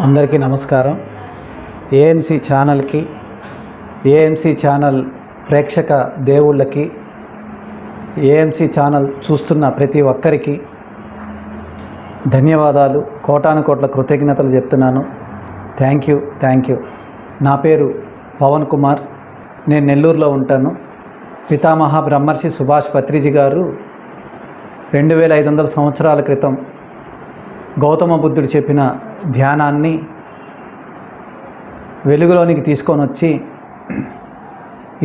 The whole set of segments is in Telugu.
అందరికీ నమస్కారం. ఏఎంసీ ఛానల్కి, ఏఎంసీ ఛానల్ ప్రేక్షక దేవుళ్ళకి, ఏఎంసీ ఛానల్ చూస్తున్న ప్రతి ఒక్కరికి ధన్యవాదాలు, కోటాను కోట్ల కృతజ్ఞతలు చెప్తున్నాను. Thank you. నా పేరు పవన్ కుమార్. నేను నెల్లూరులో ఉంటాను. పితామహ బ్రహ్మర్షి సుభాష్ పత్రిజీ గారు 2500 సంవత్సరాల క్రితం గౌతమ బుద్ధుడు చెప్పిన ధ్యానాన్ని వెలుగులోనికి తీసుకొని వచ్చి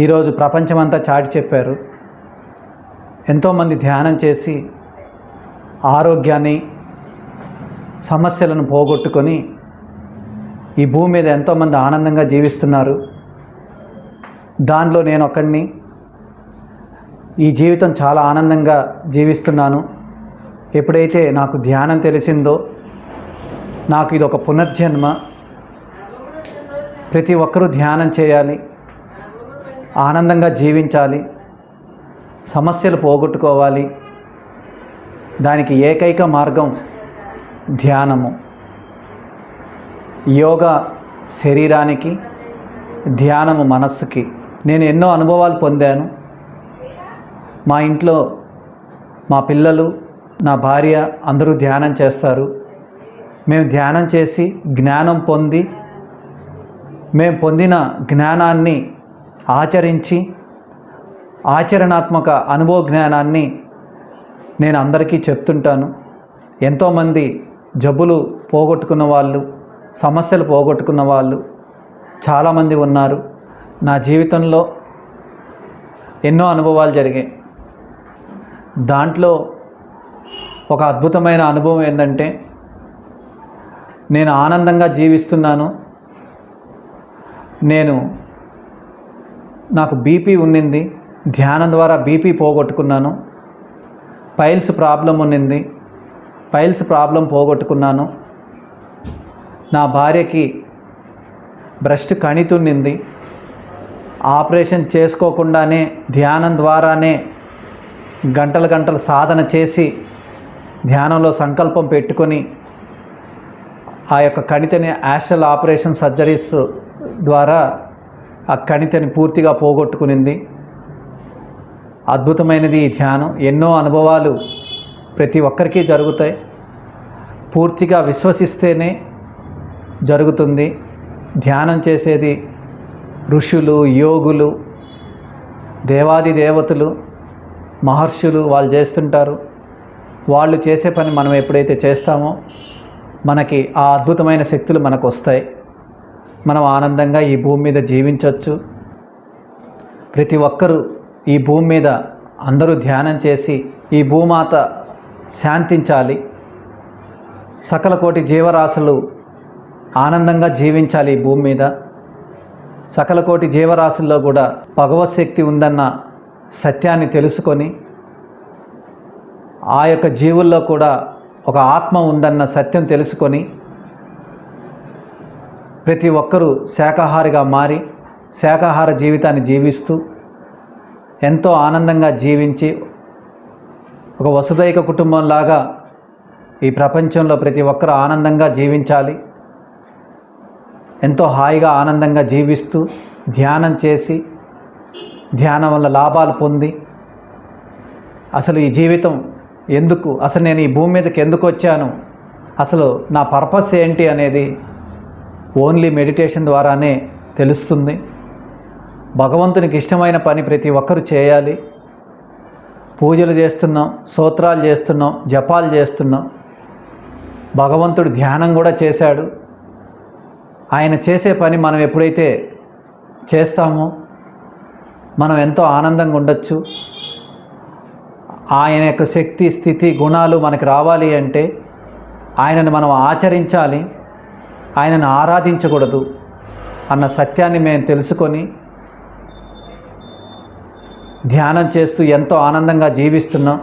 ఈరోజు ప్రపంచమంతా చాటి చెప్పారు. ఎంతోమంది ధ్యానం చేసి ఆరోగ్యాన్ని, సమస్యలను పోగొట్టుకొని ఈ భూమి మీద ఎంతోమంది ఆనందంగా జీవిస్తున్నారు. దానిలో నేను ఒకడిని. ఈ జీవితం చాలా ఆనందంగా జీవిస్తున్నాను. ఎప్పుడైతే నాకు ధ్యానం తెలిసిందో, నాకు ఇది ఒక పునర్జన్మ, ప్రతి ఒక్కరూ ధ్యానం చేయాలి, ఆనందంగా జీవించాలి, సమస్యలు పోగొట్టుకోవాలి. దానికి ఏకైక మార్గం ధ్యానము. యోగా శరీరానికి, ధ్యానము మనస్సుకి. నేను ఎన్నో అనుభవాలు పొందాను. మా ఇంట్లో మా పిల్లలు, నా భార్య అందరూ ధ్యానం చేస్తారు. మేము ధ్యానం చేసి జ్ఞానం పొంది, మేము పొందిన జ్ఞానాన్ని ఆచరించి, ఆచరణాత్మక అనుభవ జ్ఞానాన్ని నేను అందరికీ చెప్తుంటాను. ఎంతోమంది జబ్బులు పోగొట్టుకున్న వాళ్ళు, సమస్యలు పోగొట్టుకున్న వాళ్ళు చాలామంది ఉన్నారు. నా జీవితంలో ఎన్నో అనుభవాలు జరిగాయి. దాంట్లో ఒక అద్భుతమైన అనుభవం ఏంటంటే, నేను ఆనందంగా జీవిస్తున్నాను. నాకు బీపీ ఉన్నింది. ధ్యానం ద్వారా బీపీ పోగొట్టుకున్నాను. పైల్స్ ప్రాబ్లం ఉన్నింది. పైల్స్ ప్రాబ్లం పోగొట్టుకున్నాను. నా భార్యకి బ్రెస్ట్ కణితున్నింది. ఆపరేషన్ చేసుకోకుండానే ధ్యానం ద్వారానే గంటలు సాధన చేసి, ధ్యానంలో సంకల్పం పెట్టుకొని ఆ యొక్క కణితిని యాస్ట్రల్ ఆపరేషన్ సర్జరీస్ ద్వారా ఆ కణితిని పూర్తిగా పోగొట్టుకునింది. అద్భుతమైనది ఈ ధ్యానం. ఎన్నో అనుభవాలు ప్రతి ఒక్కరికి జరుగుతాయి. పూర్తిగా విశ్వసిస్తేనే జరుగుతుంది. ధ్యానం చేసేది ఋషులు, యోగులు, దేవాది దేవతలు, మహర్షులు వాళ్ళు చేస్తుంటారు. వాళ్ళు చేసే పని మనం ఎప్పుడైతే చేస్తామో మనకి ఆ అద్భుతమైన శక్తులు మనకు వస్తాయి. మనం ఆనందంగా ఈ భూమి మీద జీవించవచ్చు. ప్రతి ఒక్కరూ ఈ భూమి మీద అందరూ ధ్యానం చేసి ఈ భూమాత శాంతించాలి. సకల కోటి జీవరాశులు ఆనందంగా జీవించాలి ఈ భూమి మీద. సకల కోటి జీవరాశుల్లో కూడా భగవత్ శక్తి ఉందన్న సత్యాన్ని తెలుసుకొని, ఆ యొక్క జీవుల్లో కూడా ఒక ఆత్మ ఉందన్న సత్యం తెలుసుకొని, ప్రతి ఒక్కరూ శాకాహారిగా మారి శాకాహార జీవితాన్ని జీవిస్తూ ఎంతో ఆనందంగా జీవించి ఒక వసుదైక కుటుంబంలాగా ఈ ప్రపంచంలో ప్రతి ఒక్కరూ ఆనందంగా జీవించాలి. ఎంతో హాయిగా ఆనందంగా జీవిస్తూ ధ్యానం చేసి, ధ్యానం వల్ల లాభాలు పొంది, అసలు ఈ జీవితం ఎందుకు, అసలు నేను ఈ భూమి మీదకి ఎందుకు వచ్చాను, అసలు నా పర్పస్ ఏంటి అనేది ఓన్లీ మెడిటేషన్ ద్వారానే తెలుస్తుంది. భగవంతునికి ఇష్టమైన పని ప్రతి ఒక్కరూ చేయాలి. పూజలు చేస్తున్నాం, స్తోత్రాలు చేస్తున్నాం, జపాలు చేస్తున్నాం. భగవంతుడు ధ్యానం కూడా చేశాడు. ఆయన చేసే పని మనం ఎప్పుడైతే చేస్తామో మనం ఎంతో ఆనందంగా ఉండొచ్చు. ఆయన యొక్క శక్తి, స్థితి, గుణాలు మనకు రావాలి అంటే ఆయనను మనం ఆచరించాలి, ఆయనను ఆరాధించకూడదు అన్న సత్యాన్ని మేము తెలుసుకొని ధ్యానం చేస్తూ ఎంతో ఆనందంగా జీవిస్తున్నాం.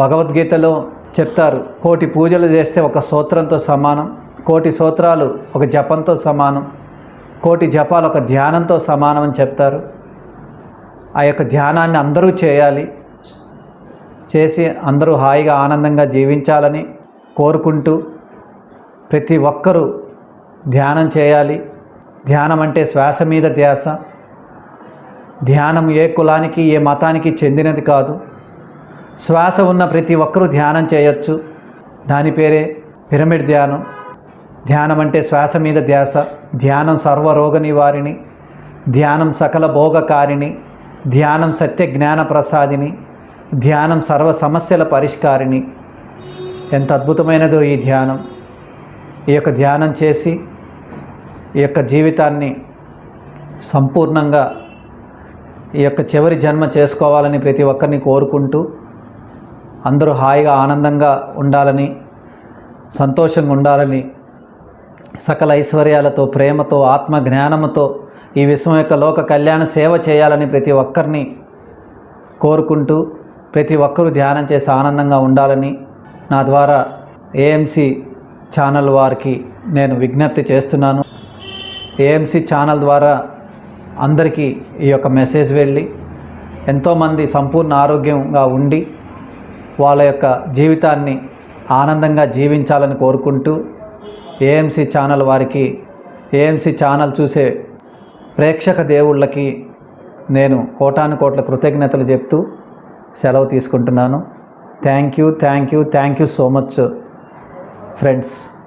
భగవద్గీతలో చెప్తారు, 1,000 పూజలు చేస్తే ఒక స్తోత్రంతో సమానం, 1,000 స్తోత్రాలు ఒక జపంతో సమానం, 1,000 జపాలు ఒక ధ్యానంతో సమానం అని చెప్తారు. ఆ యొక్క ధ్యానాన్ని అందరూ చేయాలి. చేసి అందరూ హాయిగా ఆనందంగా జీవించాలని కోరుకుంటూ ప్రతి ఒక్కరూ ధ్యానం చేయాలి. ధ్యానం అంటే శ్వాస మీద ధ్యాస. ధ్యానం ఏ కులానికి ఏ మతానికి చెందినది కాదు. శ్వాస ఉన్న ప్రతి ఒక్కరూ ధ్యానం చేయొచ్చు. దాని పేరే పిరమిడ్ ధ్యానం. ధ్యానం అంటే శ్వాస మీద ధ్యాస. ధ్యానం సర్వరోగ నివారిణి. ధ్యానం సకల భోగకారిణి. ధ్యానం సత్య జ్ఞాన ప్రసాదిని. ధ్యానం సర్వ సమస్యల పరిష్కారిణి. ఎంత అద్భుతమైనదో ఈ ధ్యానం. ఈ యొక్క ధ్యానం చేసి ఈ యొక్క జీవితాన్ని సంపూర్ణంగా ఈ యొక్క చివరి జన్మ చేసుకోవాలని ప్రతి ఒక్కరిని కోరుకుంటూ, అందరూ హాయిగా ఆనందంగా ఉండాలని, సంతోషంగా ఉండాలని, సకల ఐశ్వర్యాలతో, ప్రేమతో, ఆత్మ జ్ఞానముతో ఈ విశ్వం యొక్క లోక కళ్యాణ సేవ చేయాలని ప్రతి ఒక్కరిని కోరుకుంటూ, ప్రతి ఒక్కరూ ధ్యానం చేసి ఆనందంగా ఉండాలని నా ద్వారా ఏఎంసీ ఛానల్ వారికి నేను విజ్ఞప్తి చేస్తున్నాను. ఏఎంసీ ఛానల్ ద్వారా అందరికీ ఈ యొక్క మెసేజ్ వెళ్ళి ఎంతోమంది సంపూర్ణ ఆరోగ్యంగా ఉండి వాళ్ళ యొక్క జీవితాన్ని ఆనందంగా జీవించాలని కోరుకుంటూ, ఏఎంసీ ఛానల్ వారికి, ఏఎంసీ ఛానల్ చూసే ప్రేక్షక దేవుళ్ళకి నేను కోటాను కోట్ల కృతజ్ఞతలు చెప్తూ సెలవు తీసుకుంటున్నాను. Thank you so much friends.